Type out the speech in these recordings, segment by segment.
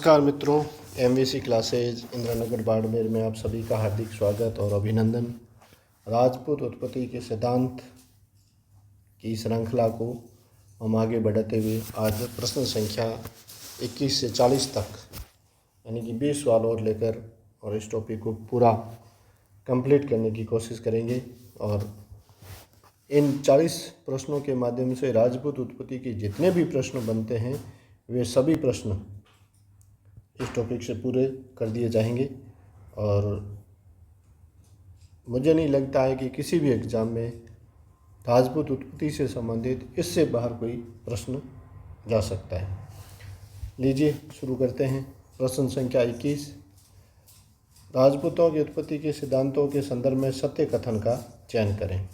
नमस्कार मित्रों, MVC classes Indranagar Barmer में आप सभी का हार्दिक स्वागत और अभिनंदन। राजपूत उत्पत्ति के सिद्धांत की श्रृंखला को हम आगे बढ़ाते हुए आज प्रश्न संख्या 21 से 40 तक यानी कि 20 सवाल और लेकर और इस टॉपिक को पूरा कंप्लीट करने की कोशिश करेंगे। और इन 40 प्रश्नों के माध्यम से राजपूत उत्पत्ति के जितने भी प्रश्न बनते हैं वे सभी प्रश्न इस टॉपिक से पूरे कर दिए जाएंगे। और मुझे नहीं लगता है कि किसी भी एग्ज़ाम में राजपूत उत्पत्ति से संबंधित इससे बाहर कोई प्रश्न जा सकता है। लीजिए शुरू करते हैं। प्रश्न संख्या 21, राजपूतों की उत्पत्ति के सिद्धांतों के संदर्भ में सत्य कथन का चयन करें।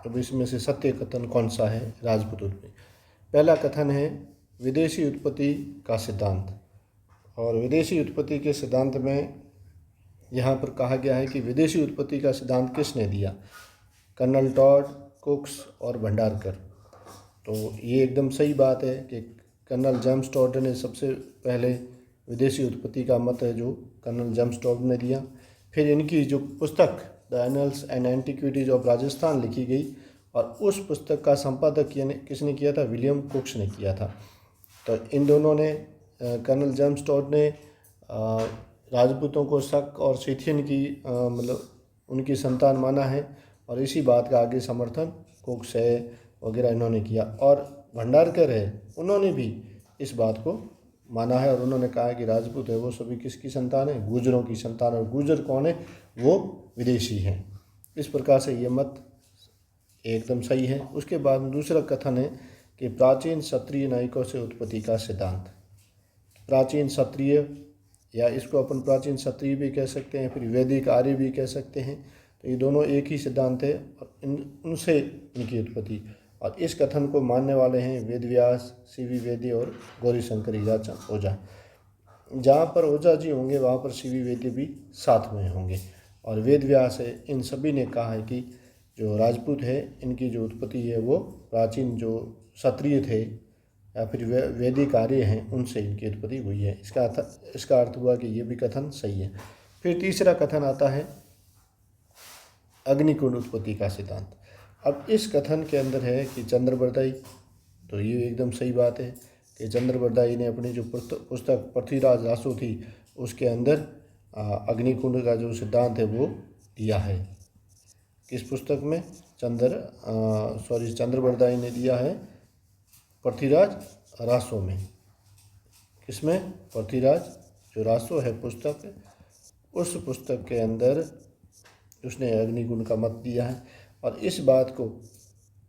अब इसमें से सत्य कथन कौन सा है राजपूत उत्पत्ति? पहला कथन है विदेशी उत्पत्ति का सिद्धांत। और विदेशी उत्पत्ति के सिद्धांत में यहाँ पर कहा गया है कि विदेशी उत्पत्ति का सिद्धांत किसने दिया? कर्नल टॉड, कुक्स और भंडारकर। तो ये एकदम सही बात है कि कर्नल जेम्स टॉड ने सबसे पहले विदेशी उत्पत्ति का मत है जो कर्नल जेम्स टॉड ने दिया। फिर इनकी जो पुस्तक the annuls and antiquities of Rajasthan लिखी गई और उस पुस्तक का संपादक किसने किया था? विलियम कुक्स ने किया था। तो इन दोनों ने कर्नल जेम्स टॉड ने राजपूतों को शक और सिथियन की मतलब उनकी संतान माना है और इसी बात का आगे समर्थन कुक्स है वगैरह इन्होंने किया। और भंडारकर है, उन्होंने भी इस बात को माना है और उन्होंने कहा है कि राजपूत है वो सभी किसकी संतान है? गुर्जरों की संतान। और गुर्जर कौन है? वो विदेशी हैं। इस प्रकार से ये मत एकदम सही है। उसके बाद दूसरा कथन है कि प्राचीन क्षत्रिय नायकों से उत्पत्ति का सिद्धांत। प्राचीन क्षत्रिय या इसको अपन प्राचीन क्षत्रिय भी कह सकते हैं, फिर वैदिक आर्य भी कह सकते हैं। तो ये दोनों एक ही सिद्धांत है और उनसे इनकी उत्पत्ति। और इस कथन को मानने वाले हैं वेदव्यास, सीवी वेदी और गौरीशंकर हीराचंद ओझा। जहाँ पर ओझा जी होंगे वहाँ पर सीवी वेदी भी साथ में होंगे। और वेदव्यास है, इन सभी ने कहा है कि जो राजपूत है इनकी जो उत्पत्ति है वो प्राचीन जो क्षत्रिय थे या फिर वैदिक आर्य हैं उनसे इनकी उत्पत्ति हुई है। इसका अर्थ हुआ कि ये भी कथन सही है। फिर तीसरा कथन आता है अग्निकुंड उत्पत्ति का सिद्धांत। अब इस कथन के अंदर है कि चंद्रबरदाई, तो ये एकदम सही बात है कि चंद्रबरदाई ने अपनी जो पुस्तक पृथ्वीराज रासो थी उसके अंदर अग्निकुंड का जो सिद्धांत है वो दिया है। किस पुस्तक में? चंद्रबरदाई ने दिया है पृथ्वीराज रासो में। किसमें? पृथ्वीराज जो रासो है पुस्तक, उस पुस्तक के अंदर उसने अग्निकुंड का मत दिया है। और इस बात को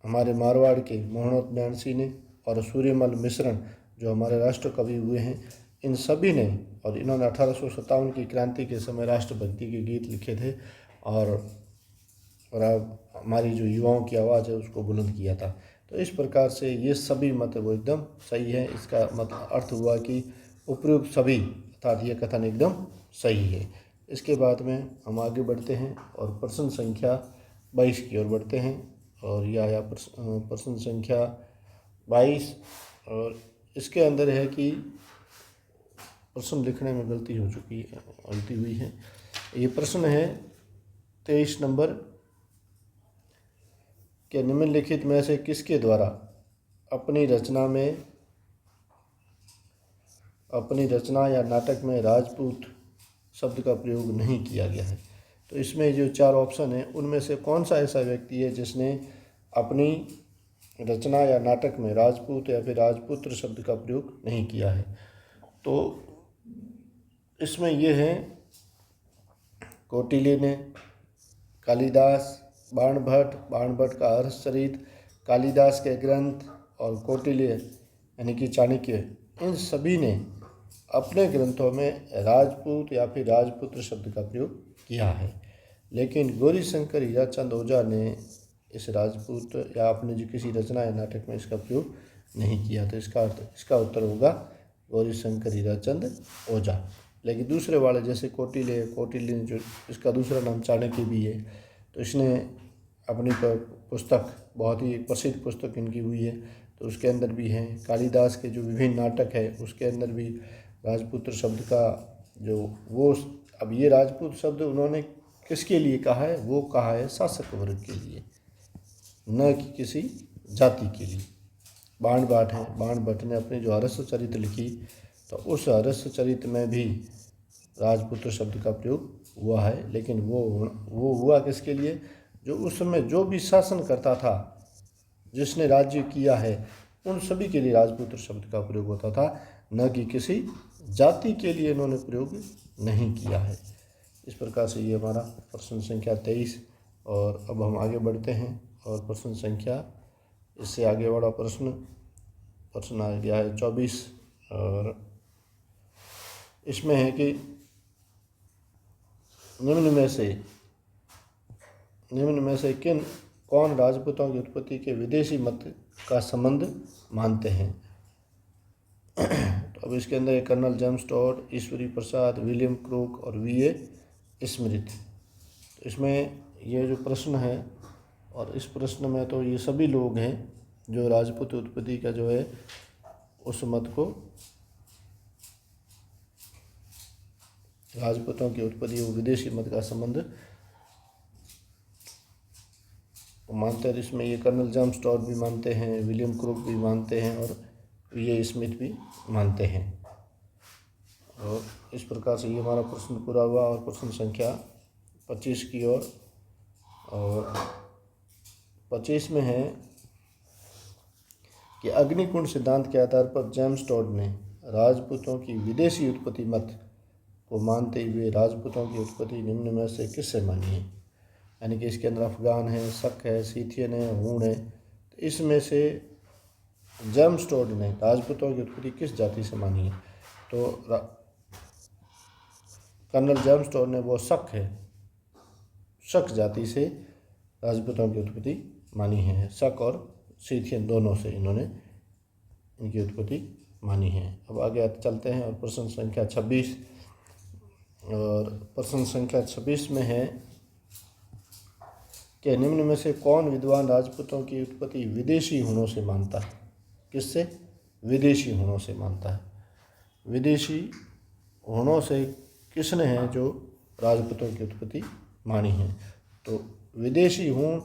हमारे मारवाड़ के मोहनोत नैणसी ने और सूर्यमल मिश्रण जो हमारे राष्ट्र कवि हुए हैं इन सभी ने, और इन्होंने 1857 की क्रांति के समय राष्ट्रभक्ति के गीत लिखे थे और अब हमारी जो युवाओं की आवाज़ है उसको बुलंद किया था। तो इस प्रकार से ये सभी मत वो एकदम सही है। इसका मतलब अर्थ हुआ कि उपयुक्त सभी अर्थात ये कथन एकदम सही है। इसके बाद में हम आगे बढ़ते हैं और प्रश्न संख्या 22 की ओर बढ़ते हैं। और यह आया प्रश्न संख्या 22 और इसके अंदर है कि प्रश्न लिखने में गलती हुई है। ये प्रश्न है 23 नंबर के निम्नलिखित में से किसके द्वारा अपनी रचना या नाटक में राजपूत शब्द का प्रयोग नहीं किया गया है? तो इसमें जो 4 ऑप्शन हैं उनमें से कौन सा ऐसा व्यक्ति है जिसने अपनी रचना या नाटक में राजपूत या फिर राजपुत्र शब्द का प्रयोग नहीं किया है? तो इसमें ये है कौटिल्य ने, कालिदास, बाणभट्ट का हर्षचरित, कालिदास के ग्रंथ और कौटिल्य यानी कि चाणक्य, इन सभी ने अपने ग्रंथों में राजपूत या फिर राजपुत्र शब्द का प्रयोग किया है। लेकिन गौरीशंकर हीराचंद ओझा ने इस राजपूत या अपने जो किसी रचना या नाटक में इसका प्रयोग नहीं किया। तो इसका उत्तर होगा गौरीशंकर हीराचंद ओझा। लेकिन दूसरे वाले जैसे कौटिल्य ने जो इसका दूसरा नाम चाणक्य भी है, तो इसने अपनी पुस्तक बहुत ही प्रसिद्ध पुस्तक इनकी हुई है तो उसके अंदर भी हैं। कालिदास के जो विभिन्न नाटक है उसके अंदर भी राजपुत्र शब्द का जो वो, अब ये राजपूत शब्द उन्होंने किसके लिए कहा है? वो कहा है शासक वर्ग के लिए, न कि किसी जाति के लिए। बाणभट्ट है, बाणभट्ट ने अपनी जो हर्षचरित लिखी, तो उस हर्षचरित में भी राजपुत्र शब्द का प्रयोग हुआ है, लेकिन वो हुआ किसके लिए? जो उस समय जो भी शासन करता था, जिसने राज्य किया है, उन सभी के लिए राजपुत्र शब्द का प्रयोग होता था, न कि किसी जाति के लिए इन्होंने प्रयोग नहीं किया है। इस प्रकार से ये हमारा प्रश्न संख्या 23। और अब हम आगे बढ़ते हैं और प्रश्न संख्या, इससे आगे वाला प्रश्न आ गया है 24। और इसमें है कि निम्न में से कौन राजपूतों की उत्पत्ति के विदेशी मत का संबंध मानते हैं? तो अब इसके अंदर colonel James Tod, Ishwari Prasad, William crook और वी.ए. स्मिथ। तो इसमें ये जो प्रश्न है, और इस प्रश्न में तो ये सभी लोग हैं जो राजपूत उत्पत्ति का जो है उस मत को, राजपूतों की उत्पत्ति वो विदेशी मत का संबंध मानते हैं। इसमें ये कर्नल जेम्स टॉड भी मानते हैं, विलियम क्रूक भी मानते हैं और वी.ए. स्मिथ भी मानते हैं। और इस प्रकार से ये हमारा प्रश्न पूरा हुआ। और प्रश्न संख्या 25 की ओर, और 25 में है कि अग्निकुंड सिद्धांत के आधार पर जेम्स टॉड ने राजपूतों की विदेशी उत्पत्ति मत को मानते हुए राजपूतों की उत्पत्ति निम्न में से किससे मानी है? यानी कि इसके अंदर अफगान है, शक है, सीथियन है, हूण है। तो इसमें से जेम्स टॉड ने राजपूतों की उत्पत्ति किस जाति से मानी है? तो कर्नल जेम्स टॉड ने वो शक जाति से राजपूतों की उत्पत्ति मानी है। शक और सीथियन दोनों से इन्होंने इनकी उत्पत्ति मानी है। अब आगे चलते हैं और प्रश्न संख्या 26। और प्रश्न संख्या 26 में है कि निम्न में से कौन विद्वान राजपूतों की उत्पत्ति विदेशी हूणों से मानता है? किससे? विदेशी हूणों से मानता है। विदेशी हूणों से किसने है जो राजपूतों की उत्पत्ति मानी है? तो विदेशी हूण,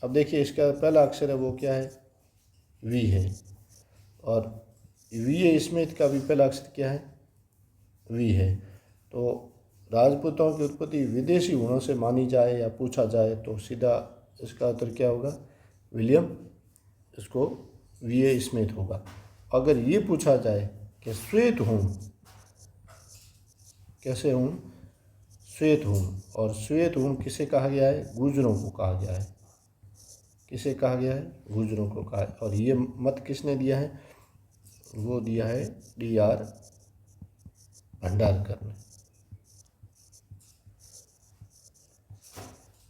अब देखिए इसका पहला अक्षर है वो क्या है? वी है। और वी.ए. स्मिथ का भी पहला अक्षर क्या है? वी है। तो राजपूतों की उत्पत्ति विदेशी हूणों से मानी जाए या पूछा जाए तो सीधा इसका उत्तर क्या होगा? विलियम, इसको वी.ए. स्मिथ होगा। अगर ये पूछा जाए कि श्वेत हूण, कैसे हूण? श्वेत हूण। और श्वेत हूण किसे कहा गया है? गुर्जरों को कहा गया है। किसे कहा गया है? गुर्जरों को कहा है। और ये मत किसने दिया है? वो दिया है D.R. भंडारकर ने।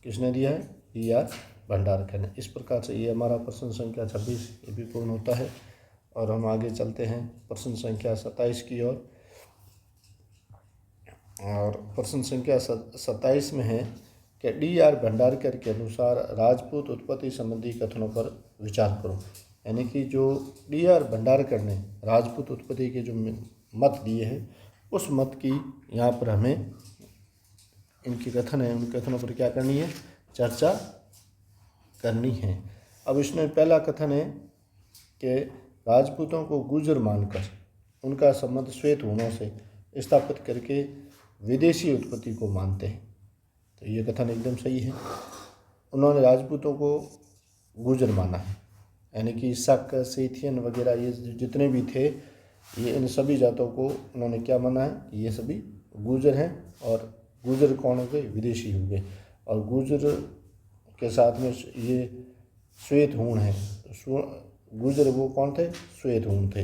किसने दिया है? D.R. भंडारकर ने। इस प्रकार से ये हमारा प्रश्न संख्या 26 ये भी पूर्ण होता है। और हम आगे चलते हैं प्रश्न संख्या 27 की ओर। और प्रश्न संख्या 27 में है कि D.R. भंडारकर के अनुसार राजपूत उत्पत्ति संबंधी कथनों पर विचार करो। यानी कि जो D.R. भंडारकर ने राजपूत उत्पत्ति के जो मत दिए हैं, उस मत की यहाँ पर हमें इनकी कथन है, उन कथनों पर क्या करनी है? चर्चा करनी है। अब इसमें पहला कथन है कि राजपूतों को गुर्जर मानकर उनका संबंध श्वेत हूणों से स्थापित करके विदेशी उत्पत्ति को मानते हैं। तो ये कथन एकदम सही है। उन्होंने राजपूतों को गुर्जर माना है, यानी कि शक, सीथियन वगैरह ये जितने भी थे, ये इन सभी जातों को उन्होंने क्या माना है? ये सभी गुर्जर हैं। और गुर्जर कौन हो गए? विदेशी हो गए। और गुर्जर के साथ में ये श्वेत हूण है। गुर्जर वो कौन थे? श्वेत हूण थे।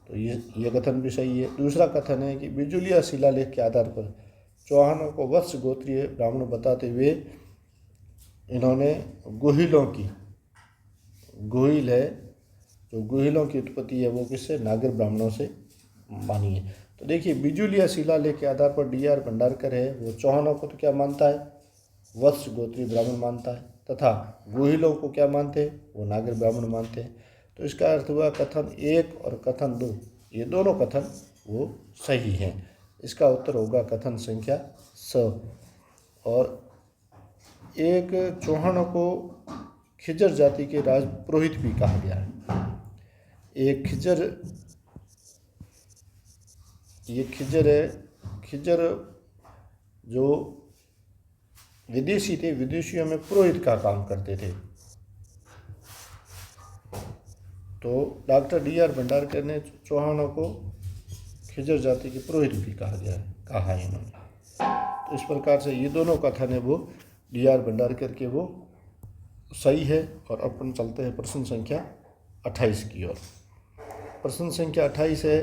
तो ये कथन भी सही है। दूसरा कथन है कि बिजुलिया शिलालेख के आधार पर चौहानों को वत्स गोत्रीय ब्राह्मण बताते हुए इन्होंने गुहिलों की, गुहिल है जो गुहिलों की उत्पत्ति है वो किससे? नागर ब्राह्मणों से मानी है। तो देखिए बिजुलिया शिलालेख के आधार पर D.R. भंडारकर है वो चौहानों को तो क्या मानता है? वत्स गोत्रीय ब्राह्मण मानता है। तथा गुहिलों को क्या मानते हैं? वो नागर ब्राह्मण मानते हैं। तो इसका अर्थ हुआ कथन 1 और कथन 2, ये दोनों कथन वो सही है। इसका उत्तर होगा कथन संख्या स। और एक चौहानों को खिजर जाति के राजपुरोहित भी कहा गया है। एक खिजर है। खिजर जो विदेशी थे, विदेशियों में पुरोहित का काम करते थे। तो डॉक्टर डी.आर. भंडारकर ने चौहानों को खिजर जाति के पुरोहित भी कहा है इन्होंने। तो इस प्रकार से ये दोनों कथन है वो डी.आर. भंडारकर के वो सही है। और अपन चलते हैं प्रश्न संख्या 28 की ओर। प्रश्न संख्या 28 है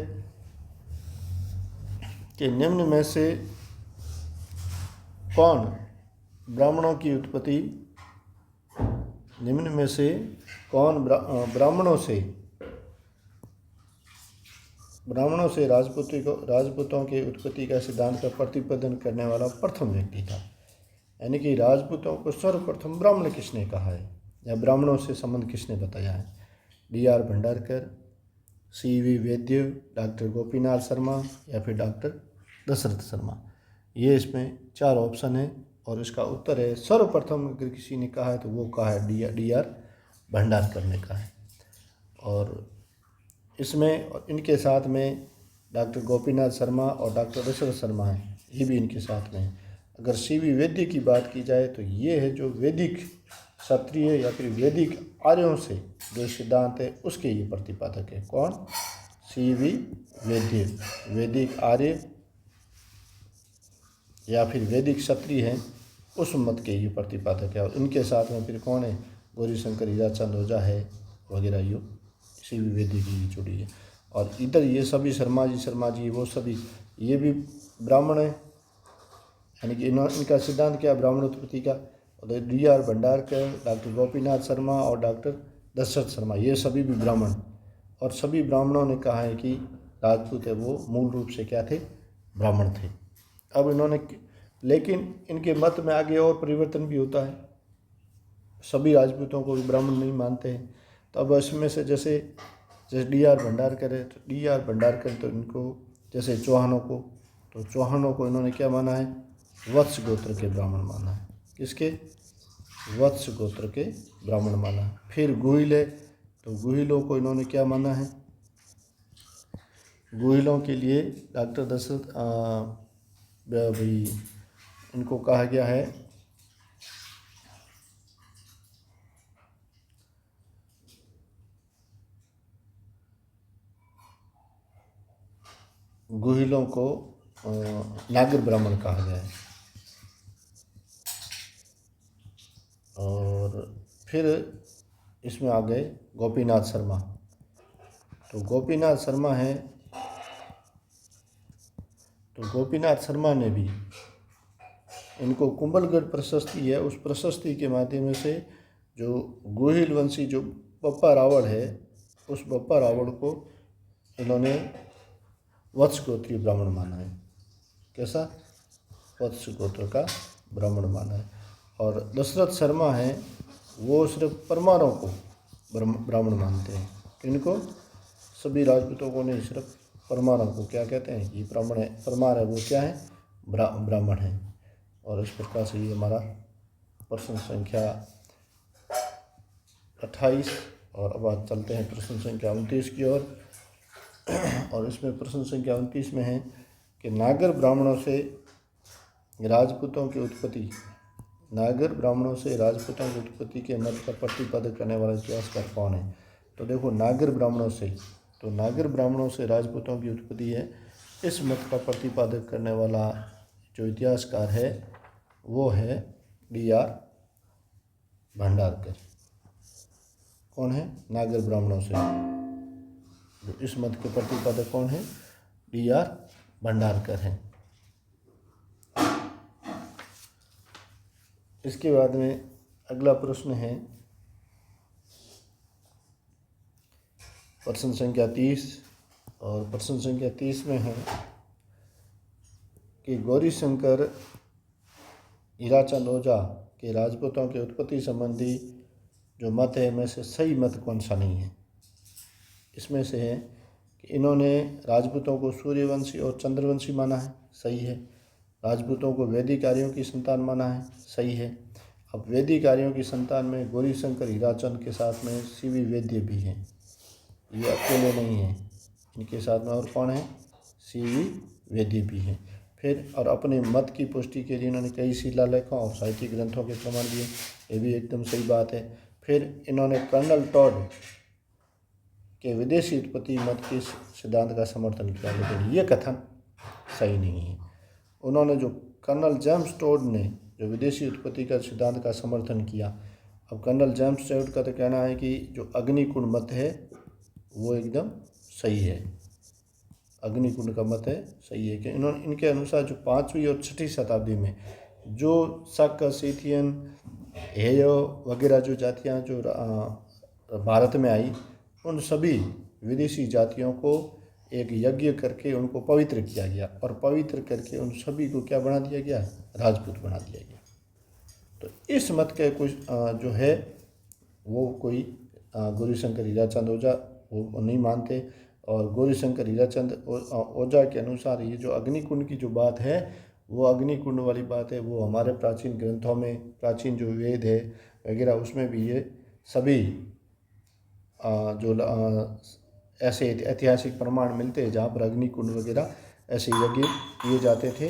कि निम्न में से कौन ब्राह्मणों की उत्पत्ति ब्राह्मणों से राजपूतों के उत्पत्ति का सिद्धांत का प्रतिपादन करने वाला प्रथम व्यक्ति था। यानी कि राजपूतों को सर्वप्रथम ब्राह्मण किसने कहा है या ब्राह्मणों से संबंध किसने बताया है? डी.आर. भंडारकर, सी.वी. वैद्य, डॉक्टर गोपीनाथ शर्मा या फिर डॉक्टर दशरथ शर्मा। ये इसमें 4 ऑप्शन है और इसका उत्तर है सर्वप्रथम अगर किसी ने कहा है तो वो कहा है डी.आर. भंडारकर ने कहा है। और इसमें इनके साथ में डॉक्टर गोपीनाथ शर्मा और डॉक्टर दशरथ शर्मा हैं, ये भी इनके साथ में हैं। अगर सी.वी. वैद्य की बात की जाए तो ये है जो वैदिक क्षत्रिय या फिर वैदिक आर्यों से जो सिद्धांत है उसके ये प्रतिपादक है। कौन? सी.वी. वैद्य। वैदिक आर्य या फिर वैदिक क्षत्रिय हैं उस मत के ये प्रतिपादक है। और इनके साथ में फिर कौन है? गौरीशंकर हीराचंद ओझा है वगैरह, ये सी.वी. वैद्य की जुड़ी है। और इधर ये सभी शर्मा जी वो सभी ये भी ब्राह्मण है। यानी कि इनका सिद्धांत क्या? ब्राह्मण उत्पत्ति का। और डी.आर. भंडारकर, डॉक्टर गोपीनाथ शर्मा और डॉक्टर दशरथ शर्मा ये सभी भी ब्राह्मण। और सभी ब्राह्मणों ने कहा है कि राजपूत है वो मूल रूप से क्या थे? ब्राह्मण थे। अब इन्होंने लेकिन इनके मत में आगे और परिवर्तन भी होता है। सभी राजपूतों को भी ब्राह्मण नहीं मानते हैं। तो अब इसमें से जैसे डी.आर. भंडारकर है तो डी.आर. भंडारकर तो इनको जैसे चौहानों को इन्होंने क्या माना है? वत्स गोत्र के ब्राह्मण माना है। किसके? वत्स गोत्र के ब्राह्मण माना है। फिर गुहिल है तो गुहिलों को इन्होंने क्या माना है? गुहिलों के लिए डॉक्टर दशरथ भाई इनको कहा गया है गुहिलों को नागर ब्राह्मण कहा गया है। और फिर इसमें आ गए गोपीनाथ शर्मा। तो गोपीनाथ शर्मा ने भी इनको कुंभलगढ़ प्रशस्ति है, उस प्रशस्ति के माध्यम से जो गोहिल वंशी जो बप्पा रावण है उस बप्पा रावण को इन्होंने वत्स गोत्रीय ब्राह्मण माना है। कैसा? वत्स गोत्र का ब्राह्मण माना है। और दशरथ शर्मा है वो सिर्फ परमारों को ब्राह्मण मानते हैं। इनको सभी राजपूतों को नहीं, सिर्फ परमारों को क्या कहते हैं? ये ब्राह्मण है, परमार है वो क्या है? ब्राह्मण है। और इस प्रकार से ये हमारा प्रश्न संख्या 28। और अब आज चलते हैं प्रश्न संख्या 29 की ओर। और इसमें प्रश्न संख्या 29 में है कि नागर ब्राह्मणों से राजपूतों की उत्पत्ति के मत का प्रतिपादन करने वाला इतिहासकार कौन है? तो देखो नागर ब्राह्मणों से राजपूतों की उत्पत्ति है, इस मत का प्रतिपादन करने वाला जो इतिहासकार है वो है डी.आर. भंडारकर। कौन है? नागर ब्राह्मणों से इस मत के प्रतिपादक कौन है? डी.आर. भंडारकर हैं। इसके बाद में अगला प्रश्न है प्रश्न संख्या 30। और प्रश्न संख्या 30 में है कि गौरीशंकर हीराचंद ओझा के राजपूतों के उत्पत्ति संबंधी जो मत है में से सही मत कौन सा नहीं है? इसमें से है कि इन्होंने राजपूतों को सूर्यवंशी और चंद्रवंशी माना है, सही है। राजपूतों को वैदिक आर्यों की संतान माना है, सही है। अब वैदिक आर्यों की संतान में गौरीशंकर हीराचंद के साथ में सीवी वैद्य भी हैं, ये अकेले नहीं हैं, इनके साथ में और कौन है, सीवी वैद्य भी हैं। फिर और अपने मत की पुष्टि के लिए इन्होंने कई शिलालेखों और साहित्यिक ग्रंथों के प्रमाण दिए, ये भी एकदम सही बात है। फिर इन्होंने कर्नल टॉड के विदेशी उत्पत्ति मत के सिद्धांत का समर्थन किया, लेकिन ये कथन सही नहीं है। उन्होंने जो कर्नल जेम्स टॉड ने जो विदेशी उत्पत्ति का सिद्धांत का समर्थन किया, अब कर्नल जेम्स टॉड का तो कहना है कि जो अग्निकुंड मत है वो एकदम सही है, अग्निकुंड का मत है सही है कि इनके अनुसार जो 5वीं और 6वीं शताब्दी में जो शक, सीथियन, हेयो वगैरह जो जातियाँ जो भारत में आई, उन सभी विदेशी जातियों को एक यज्ञ करके उनको पवित्र किया गया और पवित्र करके उन सभी को क्या बना दिया गया, राजपूत बना दिया गया। तो इस मत के कुछ जो है वो कोई गौरीशंकर हीराचंद ओझा वो नहीं मानते, और गौरीशंकर हीराचंद ओझा के अनुसार ये जो अग्निकुंड की जो बात है वो अग्निकुंड वाली बात है, वो हमारे प्राचीन ग्रंथों में, प्राचीन जो वेद है वगैरह उसमें भी ये सभी जो ऐसे ऐतिहासिक प्रमाण मिलते हैं जहाँ पर अग्निकुंड वगैरह ऐसे यज्ञ किए जाते थे।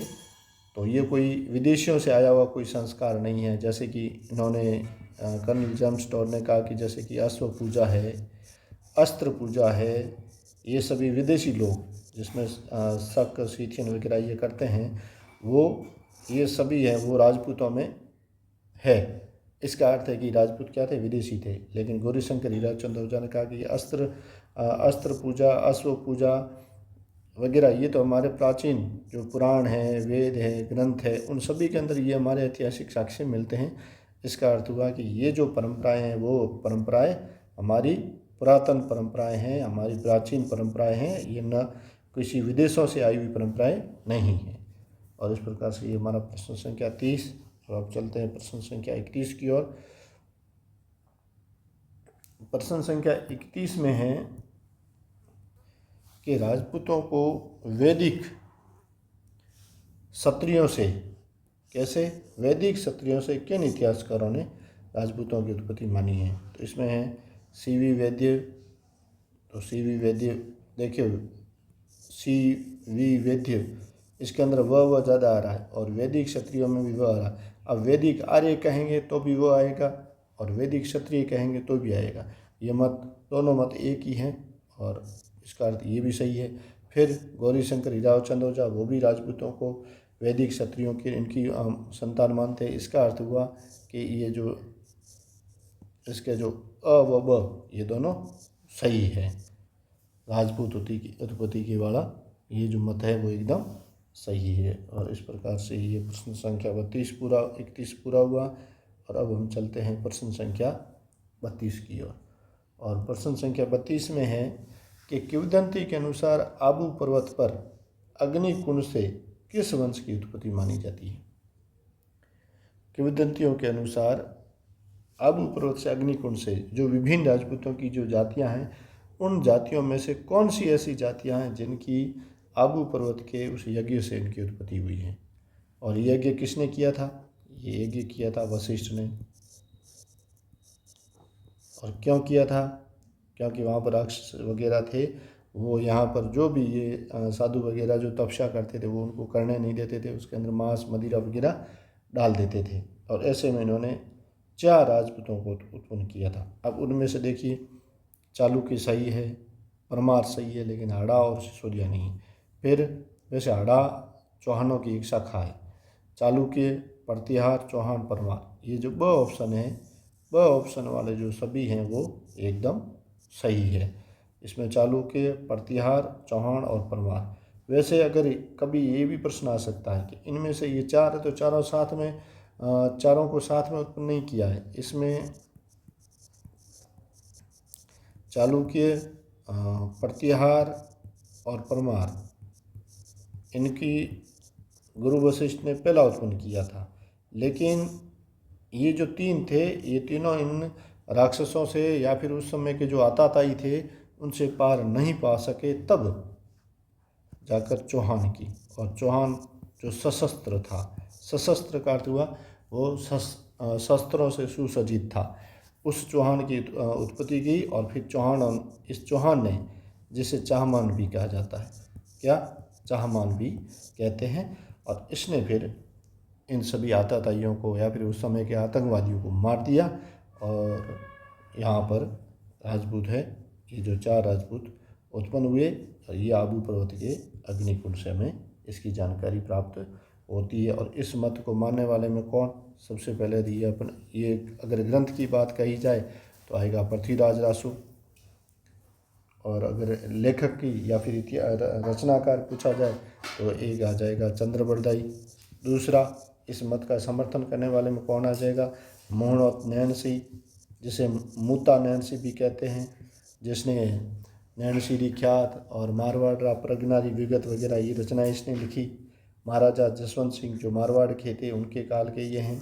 तो ये कोई विदेशियों से आया हुआ कोई संस्कार नहीं है, जैसे कि इन्होंने कर्नल जेम्स टॉड ने कहा कि जैसे कि अश्व पूजा है, अस्त्र पूजा है, ये सभी विदेशी लोग जिसमें शक, सीथियन वगैरह ये करते हैं, वो ये सभी है वो राजपूतों में है। इसका अर्थ है कि राजपूत क्या थे, विदेशी थे। लेकिन गौरीशंकर हीराचंद ओझा ने कहा कि अस्त्र पूजा, अश्व पूजा वगैरह ये तो हमारे प्राचीन जो पुराण है, वेद है, ग्रंथ है, उन सभी के अंदर ये हमारे ऐतिहासिक साक्ष्य मिलते हैं। इसका अर्थ हुआ कि ये जो परंपराएं हैं वो परंपराएं हमारी पुरातन परंपराएं हैं, हमारी प्राचीन परंपराएं हैं, ये न किसी विदेशों से आई हुई परंपराएं नहीं हैं। और इस प्रकार से ये हमारा प्रश्न संख्या 30, और अब चलते हैं प्रश्न संख्या 31 की ओर। प्रश्न संख्या 31 में है कि राजपूतों को वैदिक क्षत्रियों से, कैसे वैदिक क्षत्रियों से किन इतिहासकारों ने राजपूतों की उत्पत्ति मानी है। तो इसमें है सीवी वैद्य, तो सीवी वैद्य देखिए, सीवी वैद्य इसके अंदर वह ज़्यादा आ रहा है और वैदिक क्षत्रियों में भी वह आ रहा है। अब वैदिक आर्य कहेंगे तो भी वो आएगा और वैदिक क्षत्रिय कहेंगे तो भी आएगा, ये मत दोनों मत एक ही हैं और इसका अर्थ ये भी सही है। फिर गौरीशंकर हीराचंद ओझा वो भी राजपूतों को वैदिक क्षत्रियों की इनकी संतान मानते हैं। इसका अर्थ हुआ कि ये जो इसके जो अ व ब ये दोनों सही है, राजपूत उत्पत्ति के वाला ये जो मत है वो एकदम सही है। और इस प्रकार से ये प्रश्न संख्या 31 पूरा हुआ। और अब हम चलते हैं प्रश्न संख्या 32 की ओर। और प्रश्न संख्या 32 में है कि किंवदंती के अनुसार आबू पर्वत पर अग्निकुंड से किस वंश की उत्पत्ति मानी जाती है। किंवदंतियों के अनुसार आबू पर्वत से अग्निकुंड से जो विभिन्न राजपूतों की जो जातियां हैं, उन जातियों में से कौन सी ऐसी जातियां हैं जिनकी आबू पर्वत के उस यज्ञ से इनकी उत्पत्ति हुई है। और यज्ञ किसने किया था, ये यज्ञ किया था वशिष्ठ ने। और क्यों किया था, क्योंकि वहाँ पर राक्षस वगैरह थे, वो यहाँ पर जो भी ये साधु वगैरह जो तपस्या करते थे वो उनको करने नहीं देते थे, उसके अंदर मांस मदिरा वगैरह डाल देते थे। और ऐसे में इन्होंने 4 राजपूतों को उत्पन्न किया था। अब उनमें से देखिए, चालुक्य सही है, परमार सही है, लेकिन हाड़ा और सिसोदिया नहीं। फिर वैसे हाड़ा चौहानों की एक शाखा है, चालुक्य, प्रतिहार, चौहान, परमार, ये जो ब ऑप्शन है, ब ऑप्शन वाले जो सभी हैं वो एकदम सही है। इसमें चालुक्य, प्रतिहार, चौहान और परमार। वैसे अगर कभी ये भी प्रश्न आ सकता है कि इनमें से ये 4 है तो चारों साथ में, चारों को साथ में उत्पन्न नहीं किया है। इसमें चालुक्य, प्रतिहार और परमार, इनकी गुरु वशिष्ठ ने पहला उत्पन्न किया था। लेकिन ये जो 3 थे, ये तीनों इन राक्षसों से या फिर उस समय के जो आताताई थे उनसे पार नहीं पा सके, तब जाकर चौहान की, और चौहान जो सशस्त्र था, सशस्त्र का अर्थ हुआ वो शस्त्रों से सुसज्जित था, उस चौहान की उत्पत्ति की। और फिर इस चौहान ने, जिसे चाहमान भी कहा जाता है, क्या चाहमान भी कहते हैं, और इसने फिर इन सभी आताताइयों को या फिर उस समय के आतंकवादियों को मार दिया। और यहाँ पर राजपूत है, ये जो 4 राजपूत उत्पन्न हुए, और ये आबू पर्वत के अग्निकुंड से हमें इसकी जानकारी प्राप्त होती है। और इस मत को मानने वाले में कौन सबसे पहले ये अगर ग्रंथ की बात कही जाए तो आएगा पृथ्वीराज रासो, और अगर लेखक की या फिर रचनाकार पूछा जाए तो एक आ जाएगा चंद्रबरदाई। दूसरा, इस मत का समर्थन करने वाले में कौन आ जाएगा, मोहनोत नैनसी, जिसे मूता नैनसी भी कहते हैं, जिसने नैनसीरी ख्यात और मारवाड़ प्रगनारी विगत वगैरह ये रचनाएं इसने लिखी। महाराजा जसवंत सिंह जो मारवाड़ के थे, उनके काल के ये हैं,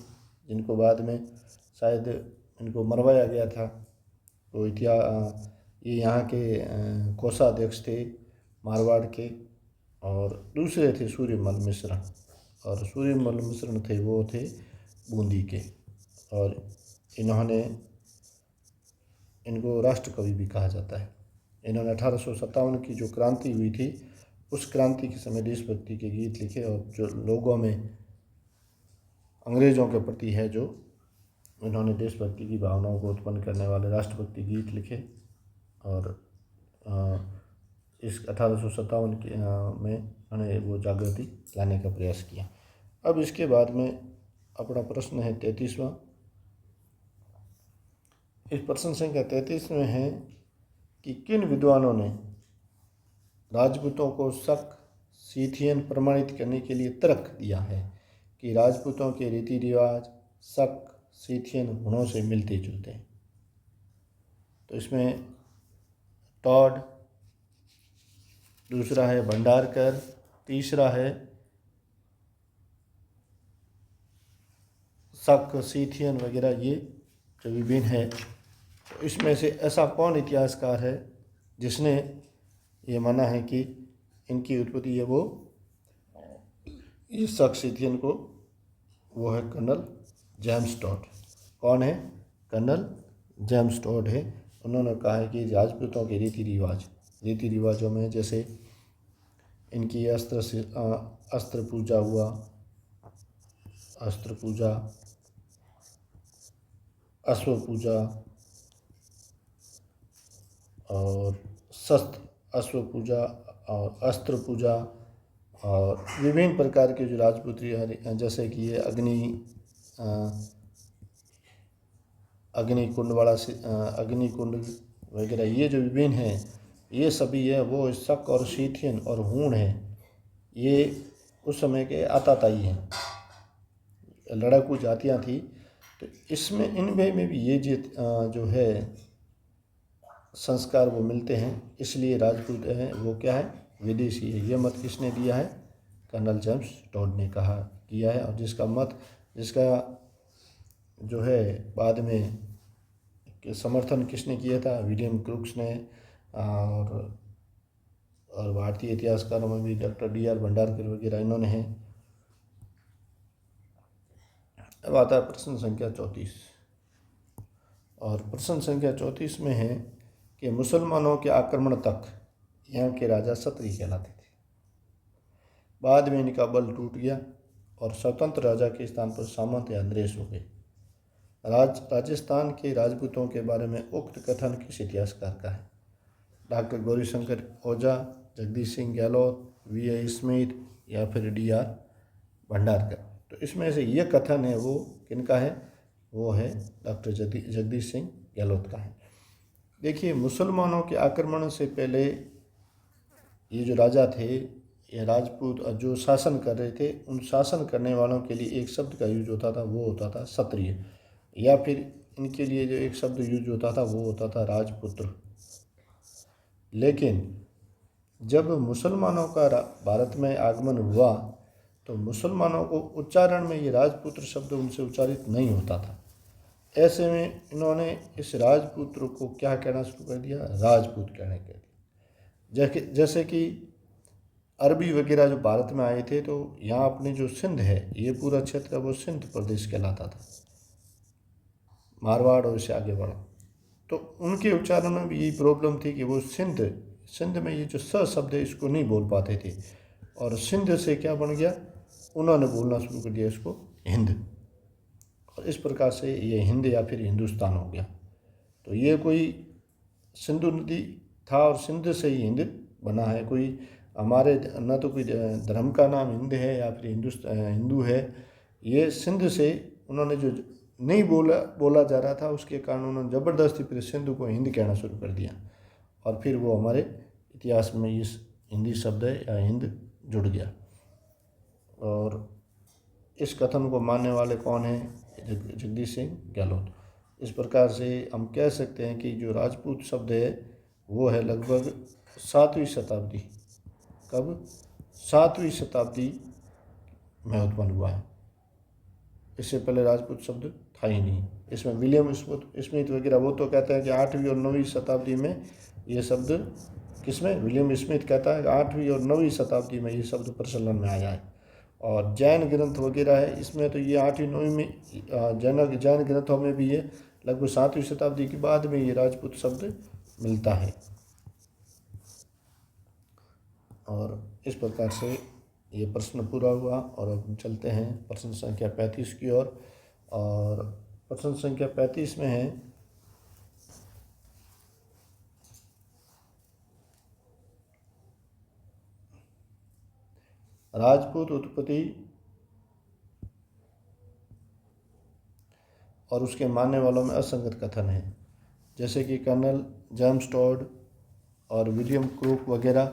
जिनको बाद में शायद इनको मरवाया गया था। तो ये यहाँ के कोषाध्यक्ष थे मारवाड़ के। और दूसरे थे सूर्यमल मिश्र, और सूर्यमल मिश्र थे वो थे बूंदी के, और इनको राष्ट्रकवि भी कहा जाता है। इन्होंने 1857 की जो क्रांति हुई थी, उस क्रांति के समय देशभक्ति के गीत लिखे, और जो लोगों में अंग्रेज़ों के प्रति है, जो इन्होंने देशभक्ति की भावनाओं को उत्पन्न करने वाले राष्ट्रभक्ति गीत लिखे। और इस 1857 में उन्होंने वो जागृति लाने का प्रयास किया। अब इसके बाद में अपना प्रश्न है 33वां। इस प्रश्न संख्या 33 में है कि किन विद्वानों ने राजपूतों को शक सीथियन प्रमाणित करने के लिए तर्क दिया है कि राजपूतों के रीति रिवाज शक सीथियन गुणों से मिलते जुलते हैं। तो इसमें टॉड, दूसरा है भंडारकर, तीसरा है शक सीथियन वगैरह, ये जो विभिन्न है। तो इसमें से ऐसा कौन इतिहासकार है जिसने ये माना है कि इनकी उत्पत्ति है वो ये शक सीथियन को, वो है कर्नल जेम्स टॉड। कौन है? कर्नल जेम्स टॉड है। उन्होंने कहा है कि राजपूतों के रीति रिवाजों में जैसे इनकी अस्त्र पूजा हुआ, अस्त्र पूजा, अश्व पूजा और अश्व पूजा और अस्त्र पूजा, और विभिन्न प्रकार के जो राजपूती जैसे कि ये अग्निकुंड वगैरह, ये जो विभिन्न हैं, ये सभी है वो शक और सीथियन और हूण है, ये उस समय के आताताई हैं, लड़ाकू जातियाँ थी। तो इसमें इनमें भी ये जो है संस्कार वो मिलते हैं, इसलिए राजपूत हैं वो क्या है, विदेशी है। ये मत किसने दिया है? कर्नल जेम्स टॉड ने किया है। और जिसका जो है बाद में समर्थन किसने किया था? विलियम क्रूक्स ने, और भारतीय इतिहासकारों में भी डॉक्टर D.R. भंडारकर वगैरह इन्होंने हैं। अब आता है प्रश्न संख्या 34, और प्रश्न संख्या 34 में है कि मुसलमानों के आक्रमण तक यहाँ के राजा क्षत्रिय कहलाते थे। बाद में इनका बल टूट गया और स्वतंत्र राजा के स्थान पर सामंत या नरेश हो गए। राजस्थान के राजपूतों के बारे में उक्त कथन किस इतिहासकार का है? डॉक्टर गौरीशंकर ओझा, जगदीश सिंह गहलोत, V.A. स्मिथ या फिर D.R. भंडारकर। तो इसमें से ये कथन है वो किनका है? वो है डॉक्टर जगदीश सिंह गहलोत का है। देखिए, मुसलमानों के आक्रमण से पहले ये जो राजा थे, ये राजपूत जो शासन कर रहे थे, उन शासन करने वालों के लिए एक शब्द का यूज होता था, वो होता था क्षत्रिय, या फिर इनके लिए जो एक शब्द यूज होता था वो होता था राजपुत्र। लेकिन जब मुसलमानों का भारत में आगमन हुआ तो मुसलमानों को उच्चारण में ये राजपुत्र शब्द उनसे उच्चारित नहीं होता था। ऐसे में इन्होंने इस राजपुत्र को क्या कहना शुरू कर दिया, राजपूत कहने के लिए। जैसे कि अरबी वगैरह जो भारत में आए थे, तो यहाँ अपने जो सिंध है, ये पूरा क्षेत्र है, वो सिंध प्रदेश कहलाता था, मारवाड़ और इससे आगे बढ़ा। तो उनके उच्चारण में भी यही प्रॉब्लम थी कि वो सिंध सिंध में ये जो स शब्द है इसको नहीं बोल पाते थे, और सिंध से क्या बन गया, उन्होंने बोलना शुरू कर दिया इसको हिंद, और इस प्रकार से ये हिंद या फिर हिंदुस्तान हो गया। तो ये कोई सिंधु नदी था और सिंध से ही हिंद बना है। कोई हमारे न तो कोई धर्म का नाम हिंद है या फिर हिंदू है, ये सिंध से उन्होंने जो नहीं बोला जा रहा था, उसके कारण उन्होंने ज़बरदस्ती फिर सिंधु को हिंद कहना शुरू कर दिया, और फिर वो हमारे इतिहास में इस हिंदी शब्द है या हिंद जुड़ गया। और इस कथन को मानने वाले कौन हैं, जगदीश सिंह गहलोत। इस प्रकार से हम कह सकते हैं कि जो राजपूत शब्द है वो है लगभग 7वीं शताब्दी, कब, 7वीं शताब्दी में उत्पन्न हुआ है। इससे पहले राजपूत शब्द था ही नहीं। इसमें विलियम स्मिथ वगैरह वो तो कहते हैं कि 8वीं और 9वीं शताब्दी में ये शब्द, किसमें, विलियम स्मिथ कहता है कि 8वीं और 9वीं शताब्दी में ये शब्द प्रचलन में आया है। और जैन ग्रंथ वगैरह है, इसमें तो ये 8वीं 9वीं में, जैन ग्रंथों में भी ये लगभग 7वीं शताब्दी के बाद में ये राजपूत शब्द मिलता है। और इस प्रकार से ये प्रश्न पूरा हुआ, और अब चलते हैं प्रश्न संख्या 35 की ओर। और प्रश्न संख्या 35 में है, राजपूत उत्पत्ति और उसके मानने वालों में असंगत कथन है। जैसे कि कर्नल जेम्स टॉड और विलियम क्रूक वगैरह,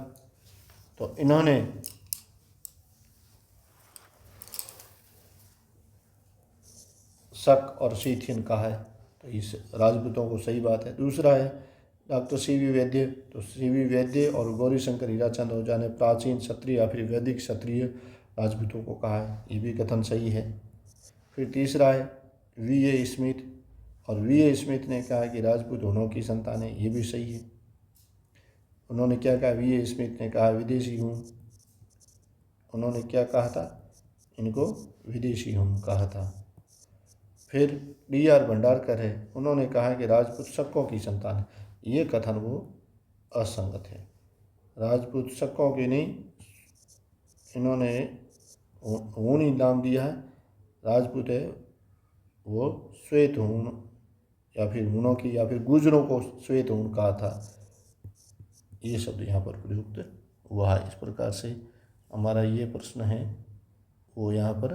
तो इन्होंने शक और सीथियन कहा है, तो इस राजपूतों को सही बात है। दूसरा है डॉक्टर सीवी वैद्य, तो सीवी वैद्य और गौरीशंकर हीराचंद ओझा ने प्राचीन क्षत्रिय या फिर वैदिक क्षत्रिय राजपूतों को कहा है, ये भी कथन सही है। फिर तीसरा है वी.ए. स्मिथ, और वी.ए. स्मिथ ने कहा कि राजपूत हुनों की संतान है, ये भी सही है। उन्होंने क्या कहा, वी.ए. स्मिथ ने कहा विदेशी हूँ, उन्होंने क्या कहा था, इनको विदेशी हूँ कहा था। फिर डी.आर. भंडारकर है, उन्होंने कहा कि राजपूत शकों की संतान है, ये कथन वो असंगत है। राजपूत शकों की नहीं, इन्होंने हूण ही नाम दिया है, राजपूत है वो श्वेत हूण या फिर हूणों की या फिर गुजरों को श्वेत हूण कहा था, ये शब्द यहाँ पर प्रयुक्त हुआ है। इस प्रकार से हमारा ये प्रश्न है वो यहाँ पर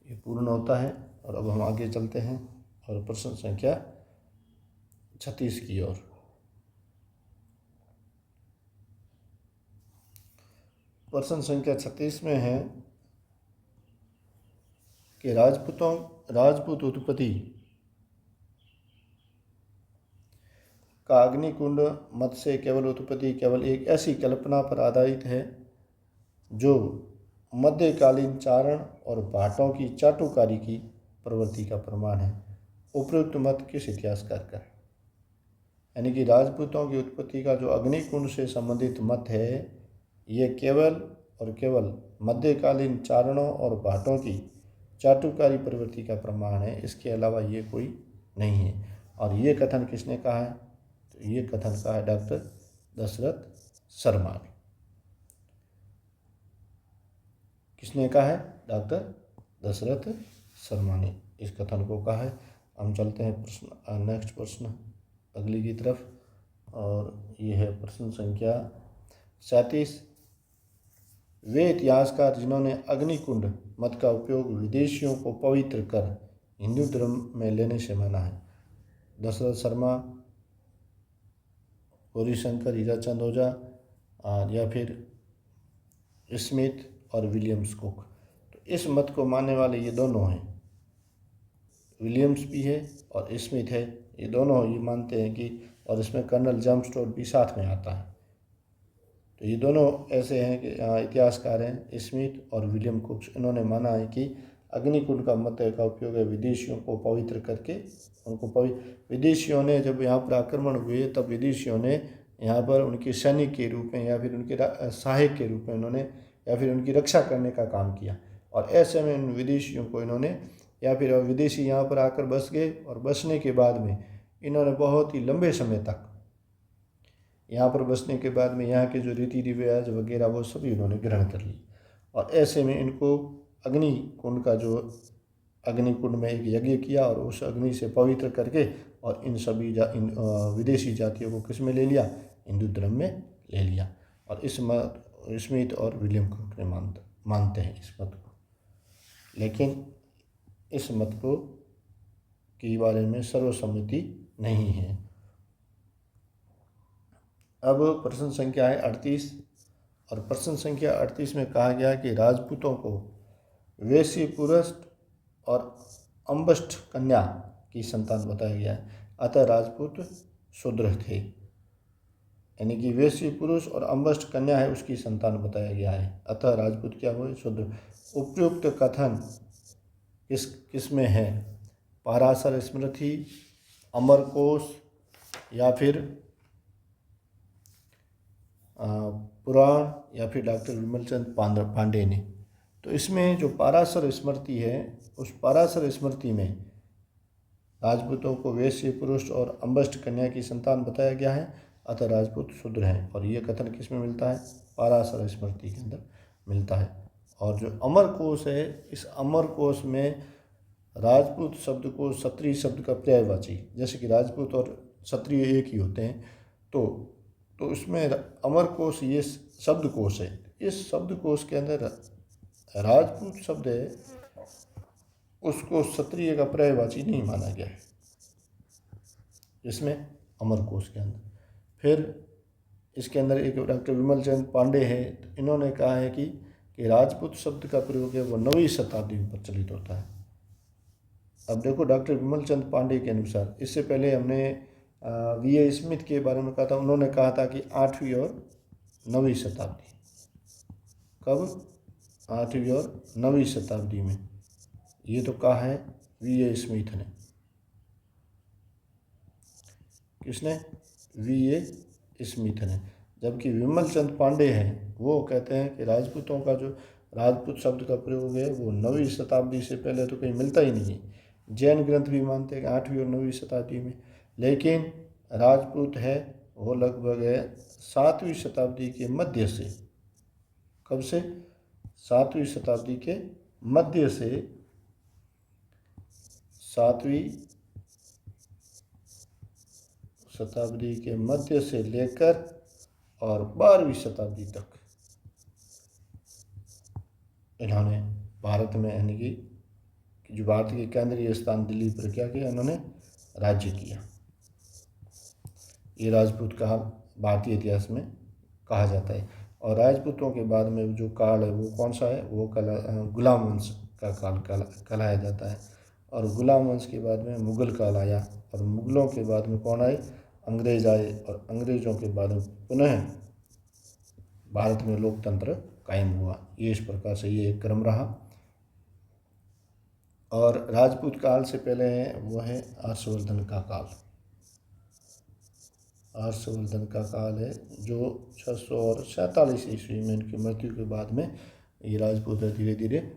ये पूर्ण होता है। और अब हम आगे चलते हैं और प्रश्न संख्या 36 की ओर। प्रश्न संख्या 36 में है कि राजपूत उत्पत्ति का अग्निकुंड मत से केवल उत्पत्ति केवल एक ऐसी कल्पना पर आधारित है जो मध्यकालीन चारण और भाटों की चाटुकारी की प्रवृत्ति का प्रमाण है। उपयुक्त मत किस इतिहासकार का है? यानी कि राजपूतों की उत्पत्ति का जो अग्निकुंड से संबंधित मत है, ये केवल और केवल मध्यकालीन चारणों और भाटों की चाटुकारी प्रवृत्ति का प्रमाण है, इसके अलावा ये कोई नहीं है। और ये कथन किसने कहा है? तो ये कथन कहा है डॉक्टर दशरथ शर्मा ने। किसने कहा है? डॉक्टर दशरथ शर्मा ने इस कथन को कहा है। हम चलते हैं नेक्स्ट प्रश्न अगली की तरफ, और ये है प्रश्न संख्या 37। वे इतिहासकार जिन्होंने अग्निकुंड मत का उपयोग विदेशियों को पवित्र कर हिंदू धर्म में लेने से माना है। दशरथ शर्मा, गौरीशंकर हीराचंद ओझा, या फिर स्मिथ और विलियम्स कुक। तो इस मत को मानने वाले ये दोनों हैं, विलियम्स भी है और स्मिथ है, ये दोनों ये मानते हैं कि, और इसमें कर्नल जेम्स टॉड भी साथ में आता है। तो ये दोनों ऐसे हैं कि इतिहासकार हैं, स्मिथ और विलियम कुक्स, इन्होंने माना है कि अग्निकुंड का मत का उपयोग है विदेशियों को पवित्र करके उनको विदेशियों ने जब यहाँ पर आक्रमण हुए तब विदेशियों ने यहाँ पर उनके सैनिक के रूप में या फिर उनके सहायक के रूप में उन्होंने या फिर उनकी रक्षा करने का काम किया। और ऐसे में उन विदेशियों को इन्होंने या फिर विदेशी यहाँ पर आकर बस गए और बसने के बाद में इन्होंने बहुत ही लंबे समय तक यहाँ पर बसने के बाद में यहाँ के जो रीति रिवाज वगैरह वो सभी उन्होंने ग्रहण कर ली। और ऐसे में इनको अग्निकुंड में एक यज्ञ किया और उस अग्नि से पवित्र करके और इन सभी विदेशी जातियों को किस में ले लिया, हिंदू धर्म में ले लिया। और इस मत स्मिथ और विलियम क्रूक ने मानते हैं इस मत को, लेकिन इस मत को के बारे में सर्वसम्मति नहीं है। अब प्रश्न संख्या है 38 और प्रश्न संख्या 38 में कहा गया कि राजपूतों को वैश्य पुरुष और अंबष्ठ कन्या की संतान बताया गया है, अतः राजपूत शूद्र थे, यानी कि वैश्य पुरुष और अंबष्ठ कन्या है उसकी संतान बताया गया है, अतः राजपूत क्या हुए, शूद्र। उपयुक्त कथन किस में है, पाराशर स्मृति, अमरकोश या फिर पुराण या फिर डॉक्टर विमलचंद पांडे ने। तो इसमें जो पाराशर स्मृति है उस पाराशर स्मृति में राजपूतों को वैश्य पुरुष और अंबष्ठ कन्या की संतान बताया गया है, अतः राजपूत शूद्र हैं। और ये कथन किस में मिलता है, पाराशर स्मृति के अंदर मिलता है। और जो अमरकोश है इस अमरकोश में राजपूत शब्द को क्षत्रिय शब्द का पर्यायवाची, जैसे कि राजपूत और क्षत्रिय एक ही होते हैं, तो इसमें अमरकोश ये शब्दकोश है। इस शब्दकोश के अंदर राजपूत शब्द है उसको क्षत्रिय का पर्यायवाची नहीं माना गया है इसमें अमरकोश के अंदर। फिर इसके अंदर एक डॉक्टर विमलचंद पांडे है, तो इन्होंने कहा है कि राजपूत शब्द का प्रयोग है वो 9वीं शताब्दी में प्रचलित होता है। अब देखो डॉक्टर विमलचंद पांडे के अनुसार, इससे पहले हमने वी.ए. स्मिथ के बारे में कहा था, उन्होंने कहा था कि 8वीं और 9वीं शताब्दी। कब, 8वीं और 9वीं शताब्दी में। ये तो कहा है वी.ए. स्मिथ ने। किसने, वी.ए. स्मिथ ने। जबकि विमलचंद पांडे हैं वो कहते हैं कि राजपूतों का जो राजपूत शब्द का प्रयोग है वो 9वीं शताब्दी से पहले तो कहीं मिलता ही नहीं है। जैन ग्रंथ भी मानते हैं कि 8वीं और 9वीं शताब्दी में, लेकिन राजपूत है वो लगभग है 7वीं शताब्दी के मध्य से। कब से, 7वीं शताब्दी के मध्य से 7वीं शताब्दी के मध्य से लेकर और 12वीं शताब्दी तक इन्होंने भारत में, यानी कि जो भारत के केंद्रीय स्थान दिल्ली पर क्या किया, इन्होंने राज्य किया। ये राजपूत काल भारतीय इतिहास में कहा जाता है। और राजपूतों के बाद में जो काल है वो कौन सा है, वो गुलाम वंश का काल कहलाया जाता है। और गुलाम वंश के बाद में मुगल काल आया, और मुगलों के बाद में कौन आए, अंग्रेज आए, और अंग्रेजों के बाद में पुनः भारत में लोकतंत्र कायम हुआ। ये इस प्रकार से ये एक क्रम रहा। और राजपूत काल से पहले है वो है हर्षवर्धन का काल। हर्षवर्धन का काल है जो 647 ईस्वी में इनकी मृत्यु के बाद में ये राजपूत धीरे धीरे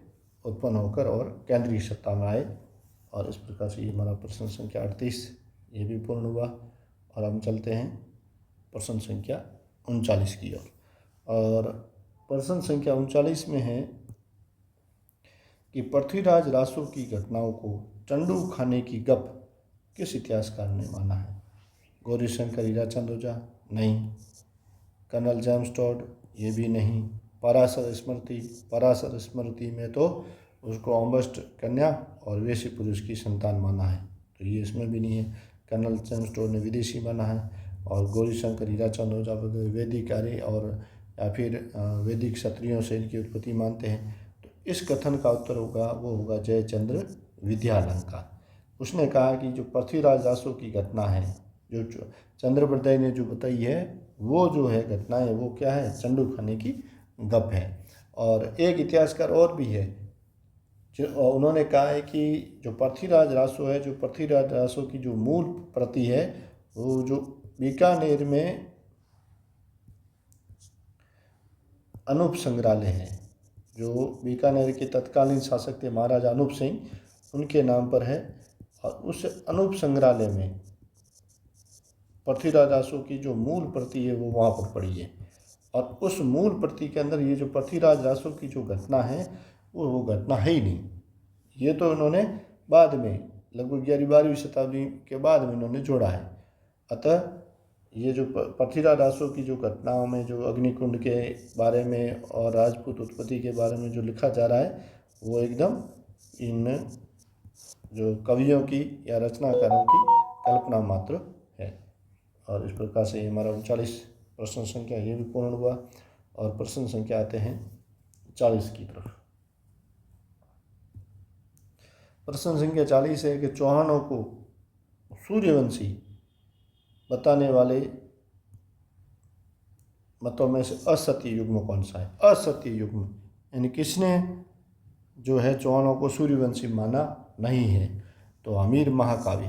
उत्पन्न होकर और केंद्रीय सत्ता में आए। और इस प्रकार से ये हमारा प्रश्न संख्या 38 ये भी पूर्ण हुआ। और हम चलते हैं प्रश्न संख्या 39 की ओर। और प्रश्न संख्या 39 में है कि पृथ्वीराज रासो की घटनाओं को चंडू खाने की गप किस इतिहासकार ने माना है। गौरीशंकर हीराचंद ओझा, नहीं। कर्नल जेम्स टॉड, ये भी नहीं। पाराशर स्मृति में तो उसको अंबष्ठ कन्या और वैश्य पुरुष की संतान माना है, तो ये इसमें भी नहीं है। कर्नल जेम्स टॉड ने विदेशी माना है। और गौरीशंकर हीराचंद ओझा वगैरह वैदिक आर्य और या फिर वैदिक क्षत्रियों से इनकी उत्पत्ति मानते हैं। तो इस कथन का उत्तर होगा वो होगा जयचंद्र विद्यालंकार। उसने कहा कि जो पृथ्वीराज रासो की घटना है, जो चंद्रप्रदय ने जो बताई है, वो जो है घटना है वो क्या है, चंडू खाने की गप है। और एक इतिहासकार और भी है उन्होंने कहा है कि जो पृथ्वीराज रासो है, जो पृथ्वीराज रासो की जो मूल प्रति है वो जो बीकानेर में अनूप संग्रहालय है, जो बीकानेर के तत्कालीन शासक थे महाराजा अनूप सिंह, उनके नाम पर है। और उस अनूप संग्रहालय में पृथ्वीराज रासो की जो मूल प्रति है वो वहाँ पर पड़ी है। और उस मूल प्रति के अंदर ये जो पृथ्वीराज रासो की जो घटना है वो घटना है ही नहीं। ये तो उन्होंने बाद में लगभग 11वीं-12वीं शताब्दी के बाद में उन्होंने जोड़ा है। अतः ये जो पृथ्वीराज रासो की जो घटनाओं में जो अग्निकुंड के बारे में और राजपूत उत्पत्ति के बारे में जो लिखा जा रहा है वो एकदम इन जो कवियों की या रचनाकारों की कल्पना मात्र है। और इस प्रकार से हमारा 39 प्रश्न संख्या ये भी पूर्ण हुआ। और प्रश्न संख्या आते हैं 40 की तरफ। प्रश्न संख्या 40 है कि चौहानों को सूर्यवंशी बताने वाले मतों में से असत्य युग्म कौन सा है। असत्य युग्म यानी किसने जो है चौहानों को सूर्यवंशी माना नहीं है। तो हमीर महाकाव्य,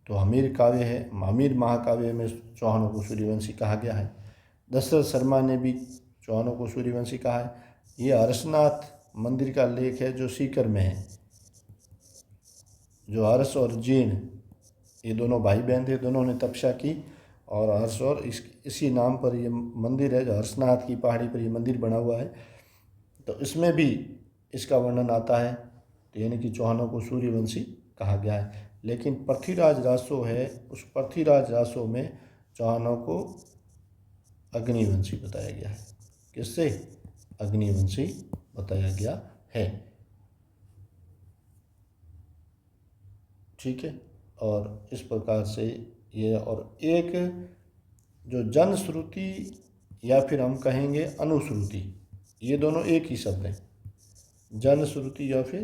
तो हमीर काव्य है, हमीर महाकाव्य में चौहानों को सूर्यवंशी कहा गया है। दशरथ शर्मा ने भी चौहानों को सूर्यवंशी कहा है। ये हर्षनाथ मंदिर का लेख है जो सीकर में है। जो हर्ष और जीर्ण ये दोनों भाई बहन थे, दोनों ने तपस्या की और हर्ष और इसी नाम पर ये मंदिर है जो हर्षनाथ की पहाड़ी पर ये मंदिर बना हुआ है। तो इसमें भी इसका वर्णन आता है। तो यानी कि चौहानों को सूर्यवंशी कहा गया है। लेकिन पृथ्वीराज रासो है, उस पृथ्वीराज रासो में चौहानों को अग्निवंशी बताया गया है। किससे? अग्निवंशी बताया गया है। ठीक है। और इस प्रकार से ये, और एक जो जनश्रुति या फिर हम कहेंगे अनुश्रुति, ये दोनों एक ही शब्द हैं। जनश्रुति या फिर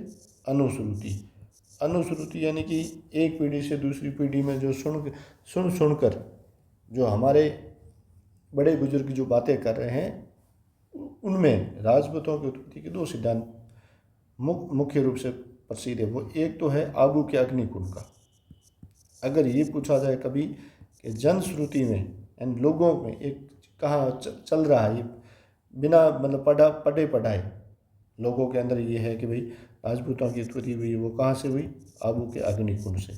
अनुश्रुति। अनुश्रुति यानी कि एक पीढ़ी से दूसरी पीढ़ी में जो सुनकर जो हमारे बड़े बुजुर्ग जो बातें कर रहे हैं, उनमें राजपूतों की उत्पत्ति के दो सिद्धांत मुख्य रूप से प्रसिद्ध है। वो एक तो है आबू के अग्निकुंड का। अगर ये पूछा जाए कभी कि जनश्रुति में यानी लोगों में एक कहाँ चल रहा है, ये बिना मतलब पढ़े पढ़ाए लोगों के अंदर ये है कि भाई राजपूतों की उत्पत्ति हुई, वो कहाँ से हुई? आबू के अग्निकुंड से।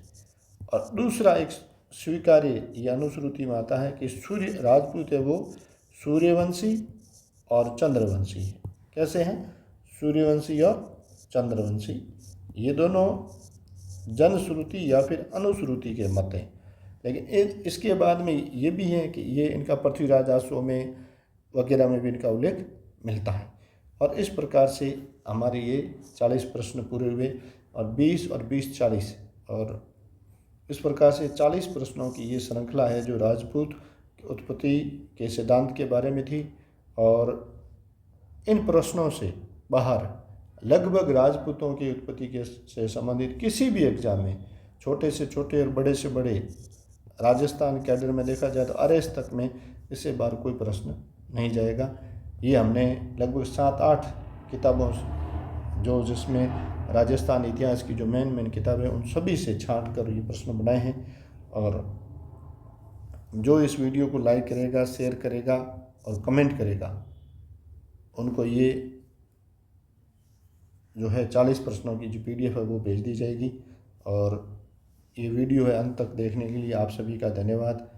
और दूसरा एक स्वीकार्य या अनुश्रुति में आता है कि सूर्य राजपूत है वो सूर्यवंशी और चंद्रवंशी है। कैसे हैं? सूर्यवंशी और चंद्रवंशी। ये दोनों जनश्रुति या फिर अनुश्रुति के मत हैं। लेकिन इसके बाद में ये भी है कि ये इनका पृथ्वीराज रासो में वगैरह में भी इनका उल्लेख मिलता है। और इस प्रकार से हमारे ये 40 प्रश्न पूरे हुए और 20 और 20 40, और इस प्रकार से 40 प्रश्नों की ये श्रृंखला है जो राजपूत उत्पत्ति के सिद्धांत के बारे में थी। और इन प्रश्नों से बाहर लगभग राजपूतों की उत्पत्ति के से संबंधित किसी भी एग्जाम में, छोटे से छोटे और बड़े से बड़े, राजस्थान कैडर में देखा जाए तो आरएस तक में इससे बाहर कोई प्रश्न नहीं जाएगा। ये हमने लगभग 7-8 किताबों जो जिसमें राजस्थान इतिहास की जो मेन किताबें उन सभी से छांट कर ये प्रश्न बनाए हैं। और जो इस वीडियो को लाइक करेगा, शेयर करेगा और कमेंट करेगा, उनको ये जो है 40 प्रश्नों की जो PDF है वो भेज दी जाएगी। और ये वीडियो है अंत तक देखने के लिए आप सभी का धन्यवाद।